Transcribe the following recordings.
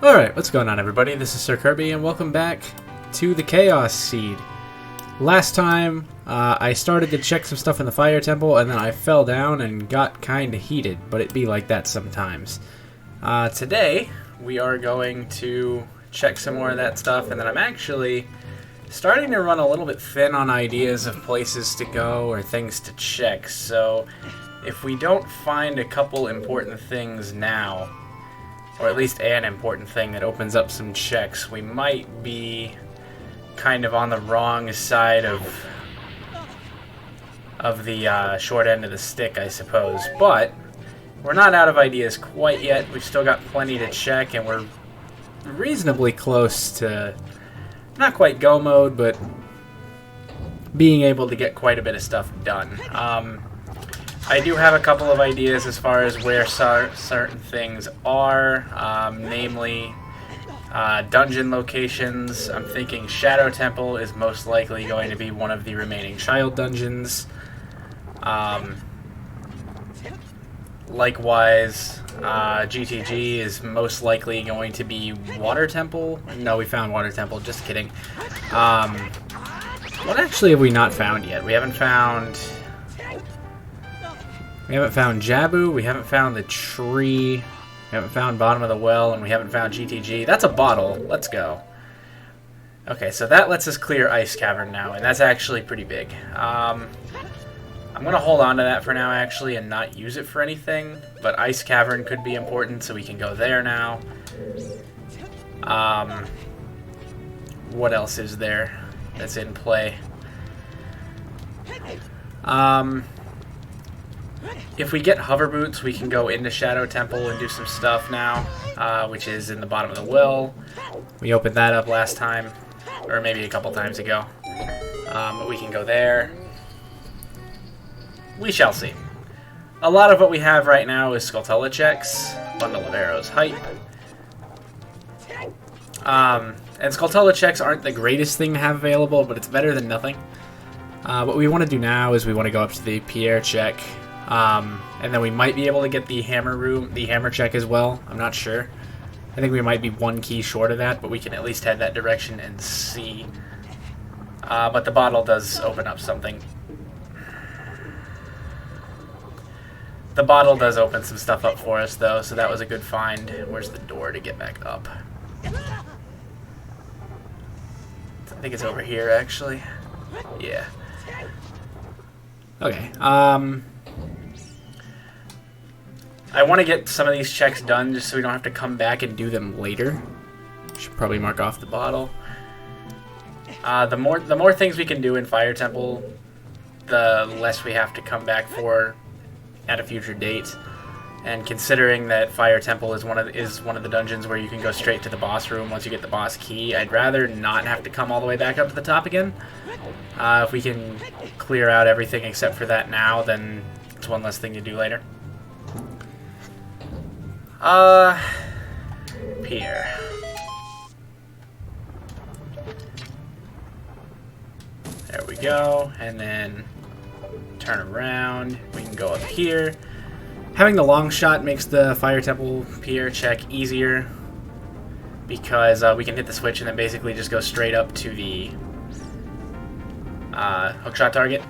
Alright, what's going on everybody? This is Sir Kirby and welcome back to the Chaos Seed. Last time, I started to check some stuff in the Fire Temple and then I fell down and got kinda heated, but it be like that sometimes. Today, we are going to check some more of that stuff, and then I'm actually starting to run a little bit thin on ideas of places to go or things to check, so if we don't find a couple important things now, or at least an important thing that opens up some checks, we might be kind of on the wrong side of the short end of the stick, I suppose. But we're not out of ideas quite yet. We've still got plenty to check, and we're reasonably close to not quite go mode, but being able to get quite a bit of stuff done. I do have a couple of ideas as far as where certain things are, namely dungeon locations. I'm thinking Shadow Temple is most likely going to be one of the remaining child dungeons. Likewise, GTG is most likely going to be Water Temple. No, we found Water Temple, just kidding. What actually have we not found yet? We haven't found Jabu, we haven't found the tree, we haven't found Bottom of the Well, and we haven't found GTG. That's a bottle. Let's go. Okay, so that lets us clear Ice Cavern now, and that's actually pretty big. I'm going to hold on to that for now, actually, and not use it for anything, but Ice Cavern could be important, so we can go there now. What else is there that's in play? If we get hover boots, we can go into Shadow Temple and do some stuff now, which is in the Bottom of the Well. We opened that up last time, or maybe a couple times ago. But we can go there. We shall see. A lot of what we have right now is Skulltula checks, Bundle of Arrows hype. And Skulltula checks aren't the greatest thing to have available, but it's better than nothing. What we want to do now is we want to go up to the Pierre check. And then we might be able to get the hammer check as well. I'm not sure. I think we might be one key short of that, but we can at least head that direction and see. But the bottle does open up something. The bottle does open some stuff up for us, though, so that was a good find. Where's the door to get back up? I think it's over here, actually. Yeah. Okay, I want to get some of these checks done just so we don't have to come back and do them later. Should probably mark off the bottle. The more things we can do in Fire Temple, the less we have to come back for at a future date. And considering that Fire Temple is one of the dungeons where you can go straight to the boss room once you get the boss key, I'd rather not have to come all the way back up to the top again. If we can clear out everything except for that now, then it's one less thing to do later. Pierre. There we go, and then turn around. We can go up here. Having the long shot makes the Fire Temple Pierre check easier because we can hit the switch and then basically just go straight up to the hookshot target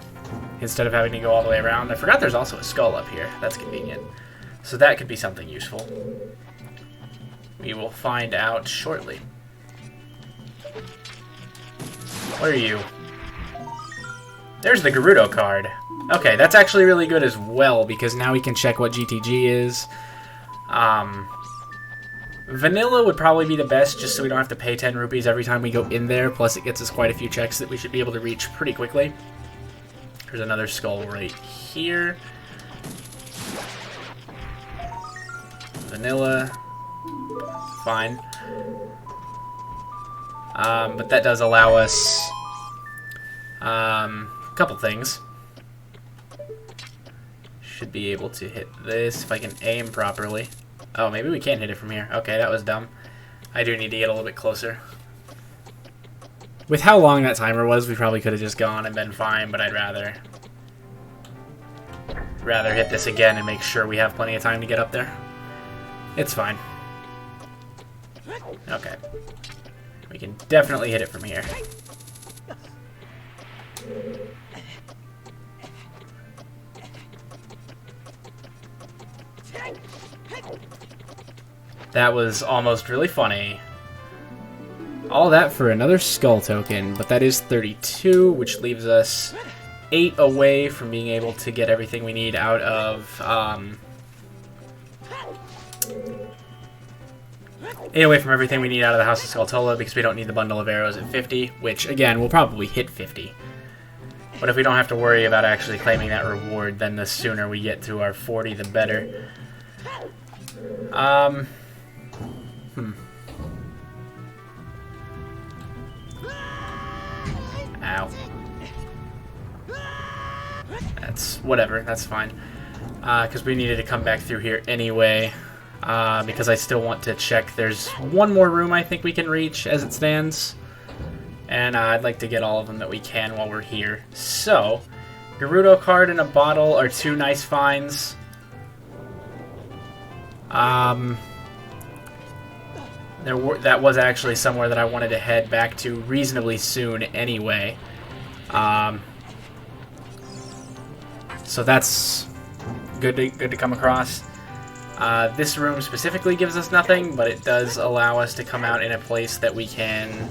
instead of having to go all the way around. I forgot there's also a skull up here. That's convenient. So that could be something useful. We will find out shortly. Where are you? There's the Gerudo card. Okay, that's actually really good as well, because now we can check what GTG is. Vanilla would probably be the best, just so we don't have to pay 10 rupees every time we go in there, plus it gets us quite a few checks that we should be able to reach pretty quickly. There's another skull right here. Vanilla. Fine. But that does allow us a couple things. Should be able to hit this if I can aim properly. Oh, maybe we can't hit it from here. Okay, that was dumb. I do need to get a little bit closer. With how long that timer was, we probably could have just gone and been fine, but I'd rather hit this again and make sure we have plenty of time to get up there. It's fine. Okay. We can definitely hit it from here. That was almost really funny. All that for another skull token, but that is 32, which leaves us 8 away from being able to get everything we need out of, 8 away from everything we need out of the House of Skulltula, because we don't need the bundle of arrows at 50, which, again, we'll probably hit 50. But if we don't have to worry about actually claiming that reward, then the sooner we get to our 40, the better. Ow. That's whatever, that's fine. Because we needed to come back through here anyway. Because I still want to check. There's one more room I think we can reach as it stands. And I'd like to get all of them that we can while we're here. So, Gerudo card and a bottle are 2 nice finds. That was actually somewhere that I wanted to head back to reasonably soon anyway. So that's good to come across. This room specifically gives us nothing, but it does allow us to come out in a place that we can...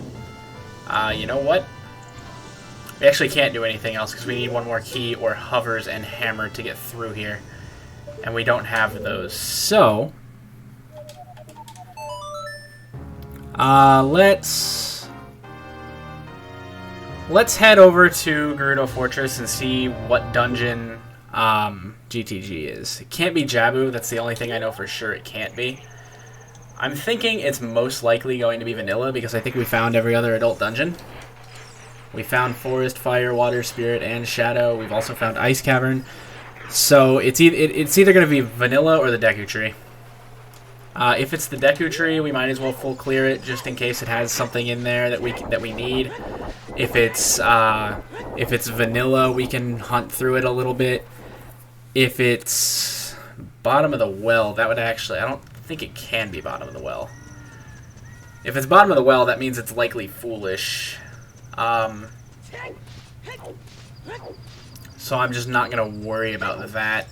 you know what? We actually can't do anything else because we need one more key or hovers and hammer to get through here. And we don't have those. So... Let's head over to Gerudo Fortress and see what dungeon GTG is. It can't be Jabu, that's the only thing I know for sure it can't be. I'm thinking it's most likely going to be vanilla because I think we found every other adult dungeon. We found Forest, Fire, Water, Spirit, and Shadow. We've also found Ice Cavern. So it's either going to be vanilla or the Deku Tree. If it's the Deku Tree, we might as well full clear it just in case it has something in there that we need. If it's vanilla, we can hunt through it a little bit. If it's bottom of the well, that would actually... I don't think it can be bottom of the well. If it's bottom of the well, that means it's likely foolish. So I'm just not going to worry about that.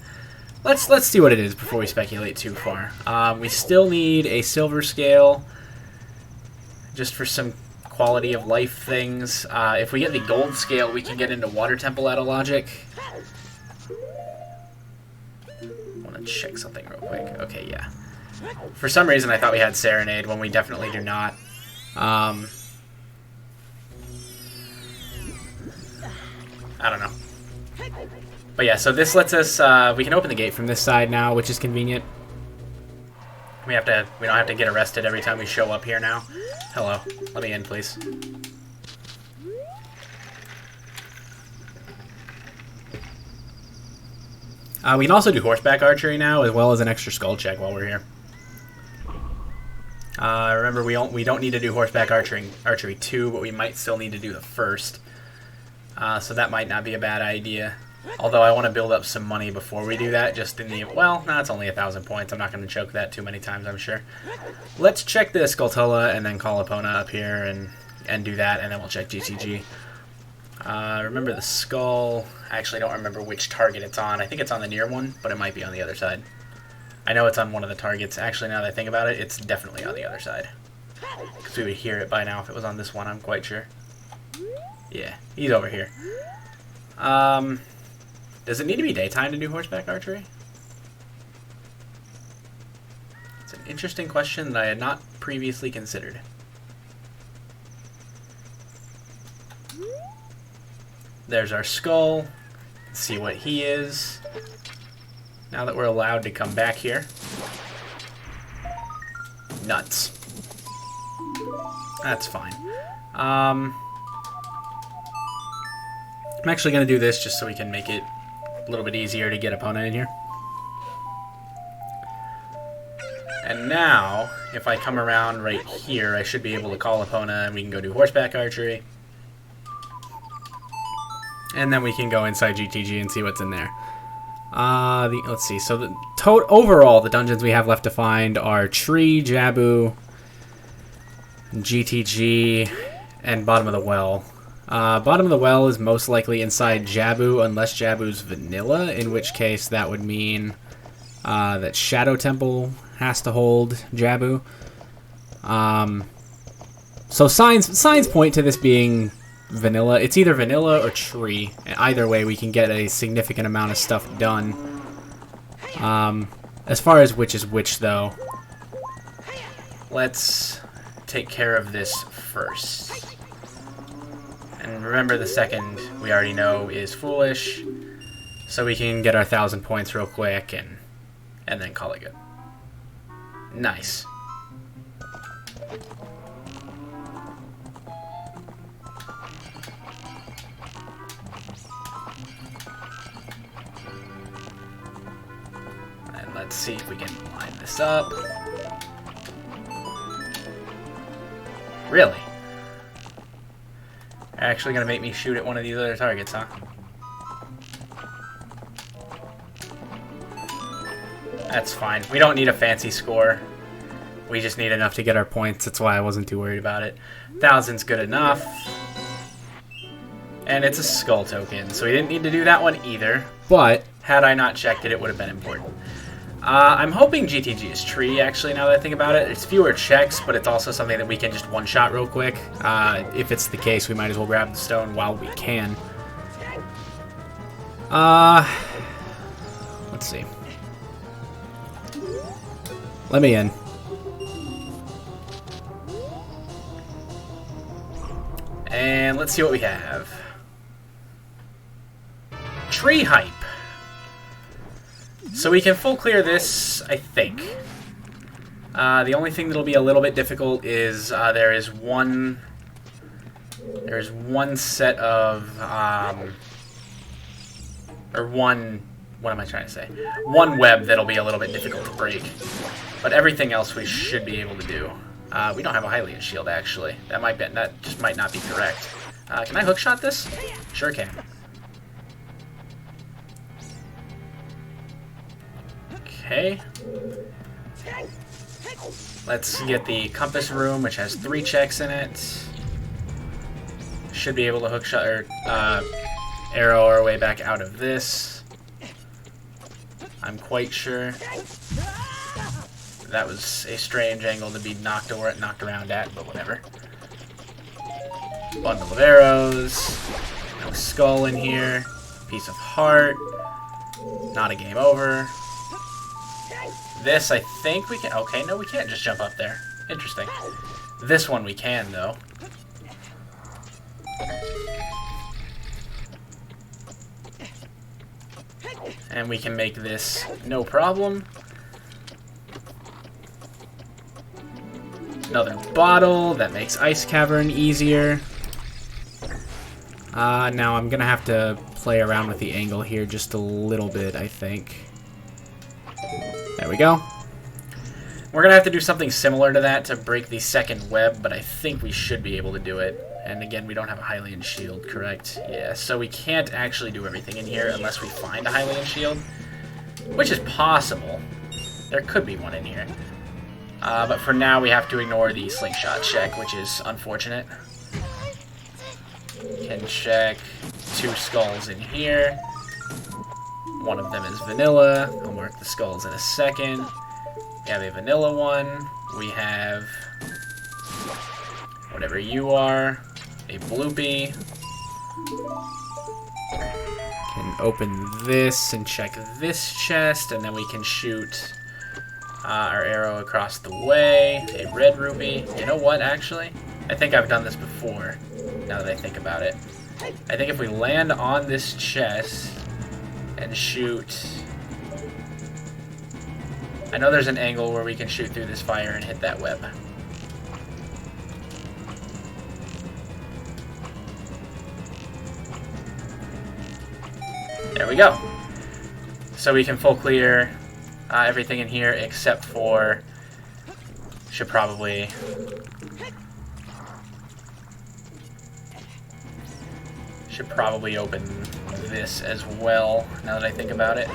Let's see what it is before we speculate too far. We still need a silver scale, just for some quality of life things. If we get the gold scale, we can get into Water Temple out of logic. I want to check something real quick. Okay, yeah. For some reason, I thought we had Serenade when we definitely do not. I don't know. But yeah, so this lets us, we can open the gate from this side now, which is convenient. We don't have to get arrested every time we show up here now. Hello. Let me in, please. We can also do horseback archery now, as well as an extra skull check while we're here. Remember, we don't need to do horseback archery 2, but we might still need to do the first. So that might not be a bad idea. Although I want to build up some money before we do that, just in the... Well, no, it's only 1,000 points. I'm not going to choke that too many times, I'm sure. Let's check the Skulltula and then call Epona up here and do that, and then we'll check GTG. Remember the skull... I actually don't remember which target it's on. I think it's on the near one, but it might be on the other side. I know it's on one of the targets. Actually, now that I think about it, it's definitely on the other side. Because we would hear it by now if it was on this one, I'm quite sure. Yeah, he's over here. Does it need to be daytime to do horseback archery? It's an interesting question that I had not previously considered. There's our skull. Let's see what he is. Now that we're allowed to come back here. Nuts. That's fine. I'm actually going to do this just so we can make it a little bit easier to get Epona in here. And now, if I come around right here, I should be able to call Epona and we can go do horseback archery. And then we can go inside GTG and see what's in there. Let's see. So overall, the dungeons we have left to find are Tree, Jabu, GTG, and Bottom of the Well. Bottom of the Well is most likely inside Jabu, unless Jabu's vanilla, in which case that would mean that Shadow Temple has to hold Jabu. So signs point to this being vanilla. It's either vanilla or tree. And either way, we can get a significant amount of stuff done. As far as which is which, though, let's take care of this first. And remember, the second we already know is foolish, so we can get our 1,000 points real quick and then call it good. Nice. And let's see if we can line this up. Really? Actually gonna make me shoot at one of these other targets, huh? That's fine. We don't need a fancy score. We just need enough to get our points. That's why I wasn't too worried about it. 1,000's good enough. And it's a skull token, so we didn't need to do that one either. But had I not checked it, it would have been important. I'm hoping GTG is tree, actually, now that I think about it. It's fewer checks, but it's also something that we can just one-shot real quick. If it's the case, we might as well grab the stone while we can. Let's see. Let me in. And let's see what we have. Tree hype. So we can full clear this, I think. The only thing that'll be a little bit difficult is there's one set of what am I trying to say? One web that'll be a little bit difficult to break, but everything else we should be able to do. We don't have a Hylian shield, actually. That just might not be correct. Can I hookshot this? Sure can. Okay. Let's get the compass room, which has 3 checks in it. Should be able to hookshot or arrow our way back out of this. I'm quite sure. That was a strange angle to be knocked around at, but whatever. Bundle of arrows. No skull in here. Piece of heart. Not a game over. This, I think we can... Okay, no, we can't just jump up there. Interesting. This one we can, though. And we can make this no problem. Another bottle. That makes Ice Cavern easier. Now I'm going to have to play around with the angle here just a little bit, I think. There we go. We're going to have to do something similar to that to break the second web, but I think we should be able to do it. And again, we don't have a Hylian shield, correct? Yeah, so we can't actually do everything in here unless we find a Hylian shield, which is possible. There could be one in here. But for now, we have to ignore the slingshot check, which is unfortunate. Can check 2 skulls in here. One of them is vanilla. I'll mark the skulls in a second. We have a vanilla one. We have whatever you are. A bloopy. Can open this and check this chest, and then we can shoot our arrow across the way. A red ruby. You know what, actually? I think I've done this before, now that I think about it. I think if we land on this chest and shoot... I know there's an angle where we can shoot through this fire and hit that web. There we go. So we can full clear everything in here except for... Should probably open this as well, now that I think about it.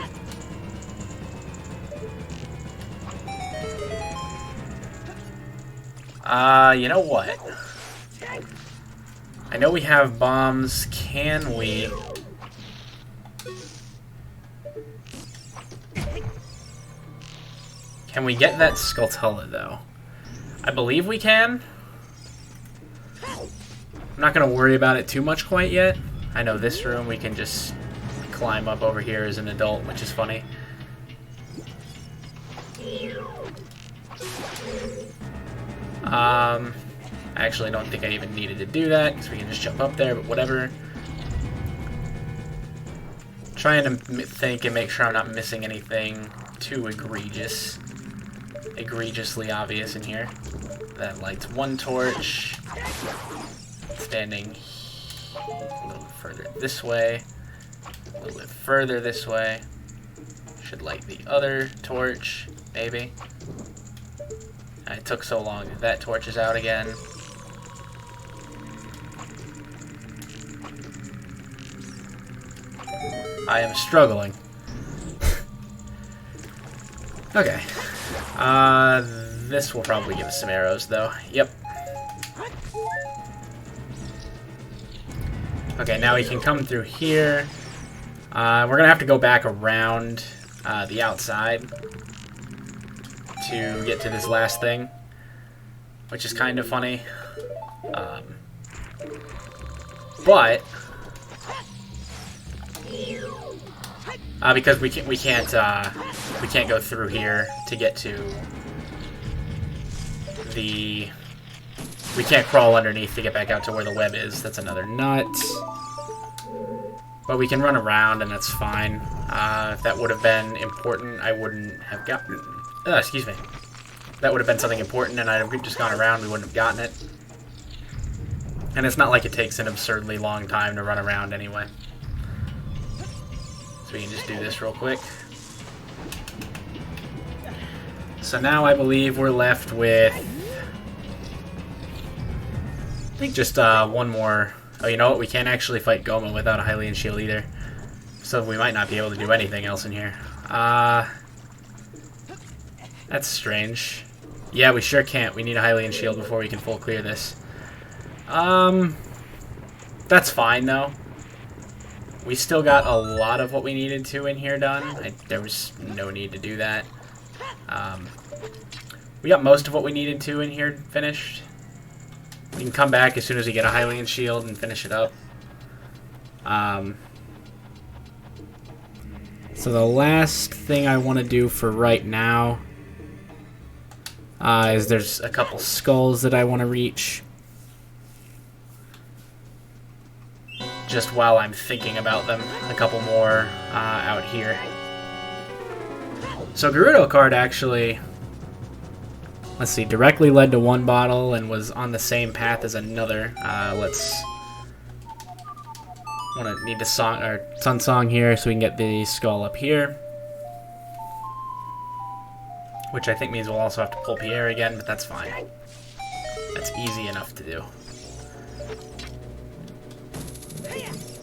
You know what? I know we have bombs. Can we... Can we get that Skulltula, though? I believe we can. I'm not going to worry about it too much quite yet. I know this room we can just climb up over here as an adult, which is funny. I actually don't think I even needed to do that, because we can just jump up there, but whatever. Trying to think and make sure I'm not missing anything too egregiously obvious in here. That lights one torch. Standing a little further this way. A little bit further this way. Should light the other torch, maybe. It took so long that that torch is out again. I am struggling. Okay. This will probably give us some arrows, though. Yep. Okay, now we can come through here. We're going to have to go back around the outside to get to this last thing, which is kind of funny. But because we can't go through here to get to the... We can't crawl underneath to get back out to where the web is. That's another nut. But we can run around, and that's fine. If that would have been important, I wouldn't have gotten... excuse me. If that would have been something important, and I'd have just gone around, we wouldn't have gotten it. And it's not like it takes an absurdly long time to run around anyway. So we can just do this real quick. So now I believe we're left with... I think just one more... Oh, you know what? We can't actually fight Goma without a Hylian shield either. So we might not be able to do anything else in here. That's strange. Yeah, we sure can't. We need a Hylian shield before we can full clear this. That's fine, though. We still got a lot of what we needed to in here done. There was no need to do that. We got most of what we needed to in here finished. We can come back as soon as we get a Hylian shield and finish it up. So the last thing I want to do for right now is there's a couple skulls that I want to reach. Just while I'm thinking about them. A couple more out here. So Gerudo card actually... Let's see, directly led to one bottle and was on the same path as another. Need the song or Sun Song here so we can get the skull up here. Which I think means we'll also have to pull Pierre again, but that's fine. That's easy enough to do.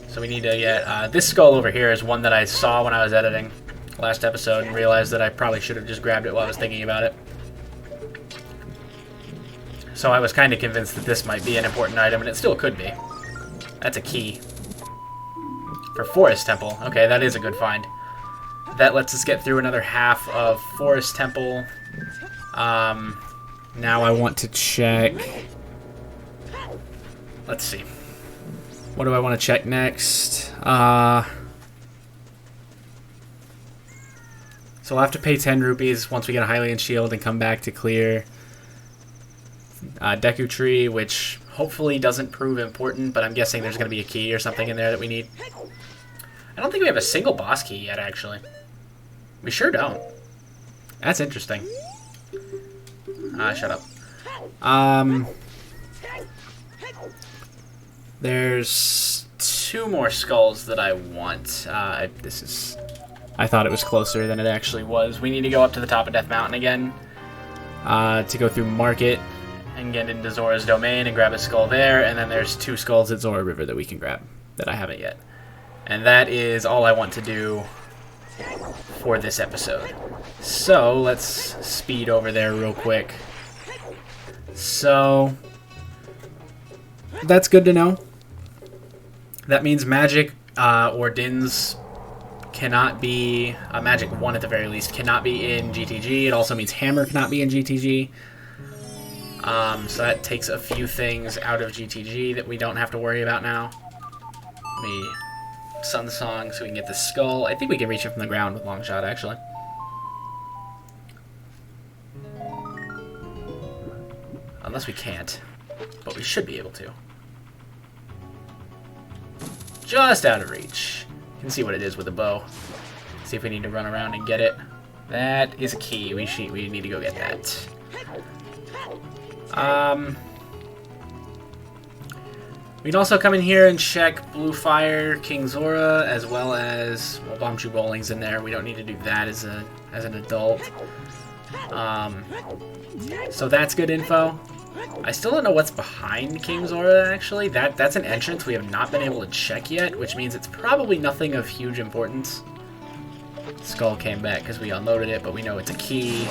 So we need to get this skull over here is one that I saw when I was editing last episode and realized that I probably should have just grabbed it while I was thinking about it. So I was kind of convinced that this might be an important item, and it still could be. That's a key. For Forest Temple. Okay, that is a good find. That lets us get through another half of Forest Temple. Now I want to check... Let's see. What do I want to check next? So I'll have to pay 10 rupees once we get a Hylian shield and come back to clear... Deku Tree, which hopefully doesn't prove important, but I'm guessing there's going to be a key or something in there that we need. I don't think we have a single boss key yet, actually. We sure don't. That's interesting. Shut up. There's 2 more skulls that I want. I thought it was closer than it actually was. We need to go up to the top of Death Mountain again to go through Market and get into Zora's Domain and grab a skull there, and then there's 2 skulls at Zora River that we can grab that I haven't yet. And that is all I want to do for this episode. So let's speed over there real quick. So that's good to know. That means magic or Din's cannot be, magic 1 at the very least, cannot be in GTG. It also means hammer cannot be in GTG. So that takes a few things out of GTG that we don't have to worry about now. Let me Sun Song so we can get the skull. I think we can reach it from the ground with long shot, actually. Unless we can't, but we should be able to. Just out of reach. You can see what it is with a bow. See if we need to run around and get it. That is a key. We need to go get that. We can also come in here and check Blue Fire, King Zora, as well as, well, Bombchu Bowling's in there. We don't need to do that as an adult. So that's good info. I still don't know what's behind King Zora, actually. That's an entrance we have not been able to check yet, which means it's probably nothing of huge importance. Skull came back because we unloaded it, but we know it's a key.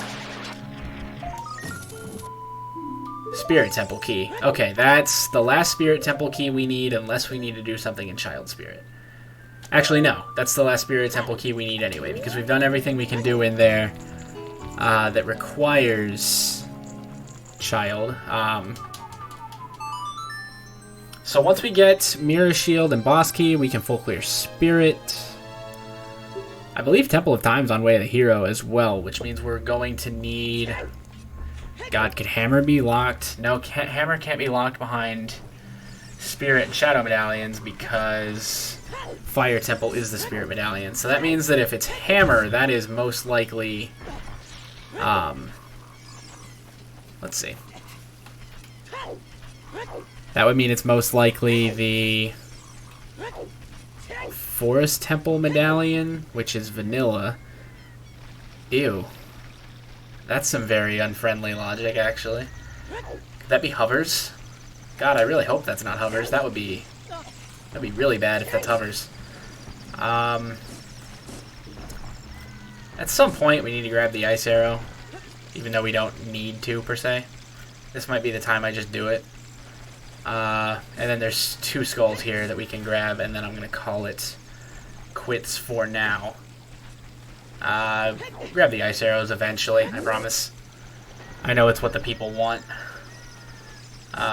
Spirit Temple key. Okay, that's the last Spirit Temple key we need, unless we need to do something in Child Spirit. Actually, no. That's the last Spirit Temple key we need anyway, because we've done everything we can do in there that requires Child. So once we get Mirror Shield and Boss Key, we can full clear Spirit. I believe Temple of Time's on Way of the Hero as well, which means we're going to need... God, could Hammer be locked? No, Hammer can't be locked behind Spirit and Shadow Medallions because Fire Temple is the Spirit Medallion. So that means that if it's Hammer, that is most likely... let's see. That would mean it's most likely the Forest Temple Medallion, which is vanilla. Ew. That's some very unfriendly logic, actually. Could that be Hovers? God, I really hope that's not Hovers. That'd be really bad if that's Hovers. At some point, we need to grab the Ice Arrow, even though we don't need to, per se. This might be the time I just do it. And then there's 2 skulls here that we can grab, and then I'm going to call it quits for now. Grab the Ice Arrows eventually, I promise. I know it's what the people want.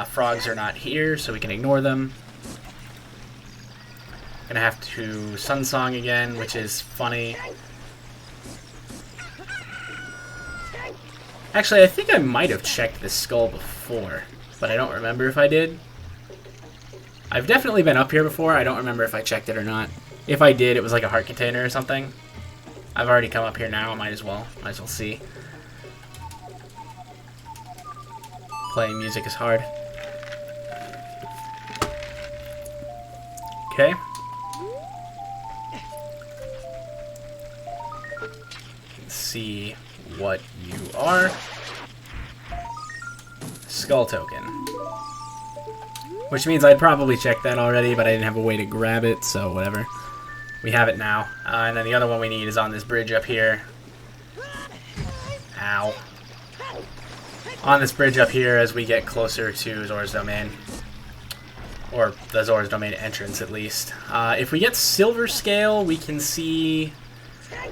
Frogs are not here, so we can ignore them. Gonna have to Sun Song again, which is funny. Actually, I think I might have checked this skull before, but I don't remember if I did. I've definitely been up here before. I don't remember if I checked it or not. If I did, it was like a heart container or something. I've already come up here now. Might as well see. Playing music is hard. Okay. Let's see what you are. Skull token. Which means I'd probably checked that already, but I didn't have a way to grab it, so whatever. We have it now. And then the other one we need is on this bridge up here. Ow. On this bridge up here as we get closer to Zora's Domain. Or the Zora's Domain entrance, at least. If we get Silver Scale, we can see...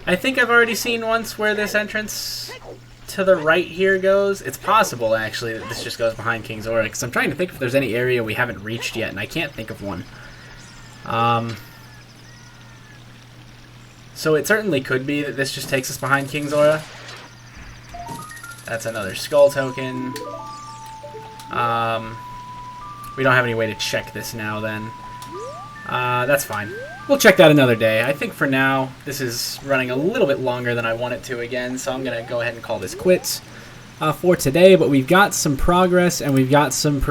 I think I've already seen once where this entrance to the right here goes. It's possible, actually, that this just goes behind King Zora, because I'm trying to think if there's any area we haven't reached yet, and I can't think of one. So it certainly could be that this just takes us behind King Zora. That's another skull token. We don't have any way to check this now, then. That's fine. We'll check that another day. I think for now, this is running a little bit longer than I want it to again, so I'm going to go ahead and call this quits for today. But we've got some progress, and we've got some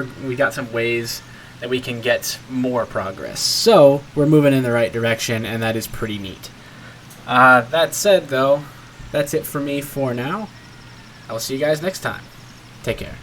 ways that we can get more progress. So we're moving in the right direction, and that is pretty neat. That said, though, that's it for me for now. I will see you guys next time. Take care.